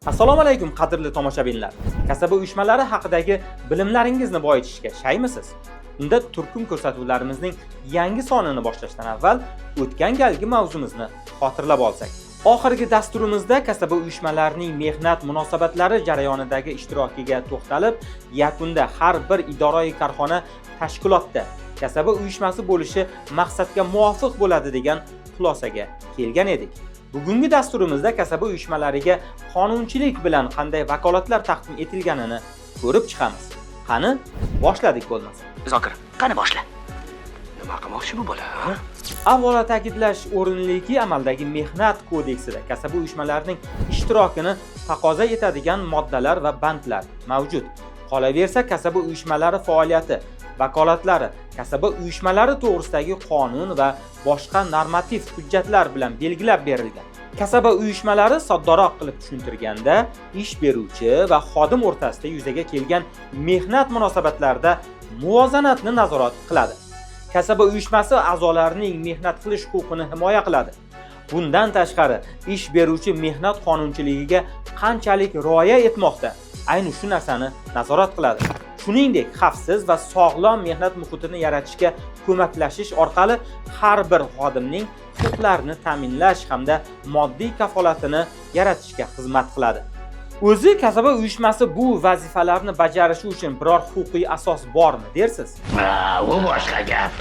Assalomu alaykum qadrli tomoshabinlar. Kasaba uyushmalari haqidagi bilimlaringizni boyitishga shaymisiz? Unda turkum ko'rsatuvlarimizning yangi sonini boshlashdan avval o'tgan galgi mavzumizni xotirlab olsak. Oxirgi dasturimizda kasaba uyushmalarining mehnat munosabatlari jarayonidagi ishtirokiga to'xtalib, yakunda har bir idora-i korxona tashkilotda kasaba uyushmasi bo'lishi maqsadga muvofiq bo'ladi degan xulosaga kelgan edik. Bugungi dasturimizda kasaba uyushmalariga qonunchilik bilan qanday vakolatlar taqdim etilganini ko'rib chiqamiz. Qani, boshladik bo'lmasa. Zokir, qani boshla. Nima qilmoqchi bu bola? Avvalo ta'kidlash o'rinliki, amaldagi mehnat kodeksida kasaba uyushmalarining ishtirokini taqozo etadigan moddalar va bandlar mavjud. Qolaversa, kasaba uyushmalari faoliyati, vakolatlari kasaba uyushmalari to'g'risidagi qonun va boshqa normativ hujjatlar bilan belgilab berilgan. Kasaba uyushmalari soddaroq qilib tushuntirganda, ish beruvchi va xodim o'rtasida yuzaga kelgan mehnat munosabatlarida muvozanatni nazorat qiladi. Kasaba uyushmasi a'zolarining mehnat qilish huquqini himoya qiladi. Bundan tashqari, ish beruvchi mehnat qonunchiligiga qanchalik rioya etmoqda, ayni shu narsani nazorat qiladi. Shuningdek, xavfsiz va sog'lom mehnat muhitini yaratishga ko'maklashish orqali har bir xodimning huquqlarini ta'minlash hamda moddiy kafolatini yaratishga xizmat qiladi. O'zi kasaba uyushmasi bu vazifalarni bajarishi uchun biror huquqiy asos bormi dersiz? U boshqa gap.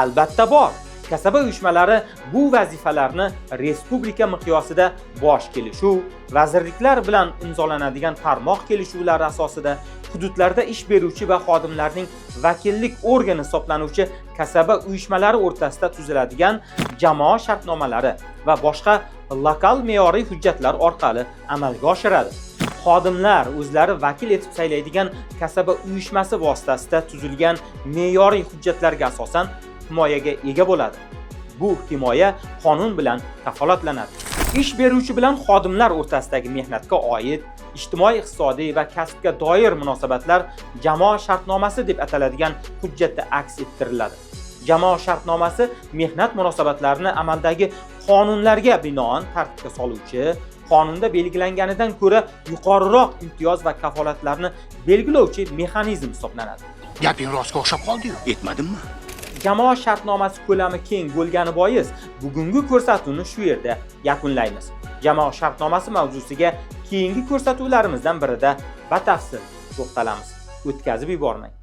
Albatta bor. Kasaba uyushmalari bu vazifalarni respublika miqyosida bosh kelishuv, vazirliklar bilan imzolanadigan tarmoq kelishuvlari asosida hududlarda ish beruvchi va xodimlarning vakillik organi hisoblanuvchi kasaba uyushmalari o'rtasida tuziladigan jamoa shartnomalari va boshqa lokal me'yoriy hujjatlar orqali amalga oshiradi. Xodimlar o'zlari vakil etib saylaydigan kasaba uyushmasi vositasida tuzilgan me'yoriy hujjatlarga asosan himoyaga ega bo'ladi. Bu himoya qonun bilan kafolatlanadi. Ish beruvchi bilan xodimlar o'rtasidagi mehnatga oid ijtimoiy-iqtisodiy va kasbga doir munosabatlar jamoa shartnomasi deb ataladigan hujjatda aks ettiriladi. Jamoa shartnomasi mehnat munosabatlarini amaldagi qonunlarga binoan tartibga soluvchi, qonunda belgilanganidan ko'ra yuqoriroq imtiyoz va kafolatlarni belgilovchi mexanizm hisoblanadi. Gaping rostga o'xshab qoldi-yu. Aytmadimmi? Jamoa shartnomasi ko'lami keng bo'lgani bois, bugungi ko'rsatuvni shu yerda yakunlaymiz. Jamoa shartnomasi mavzusiga keyingi ko'rsatuvlarimizdan birida batafsil to'xtalamiz. O'tkazib yubormang.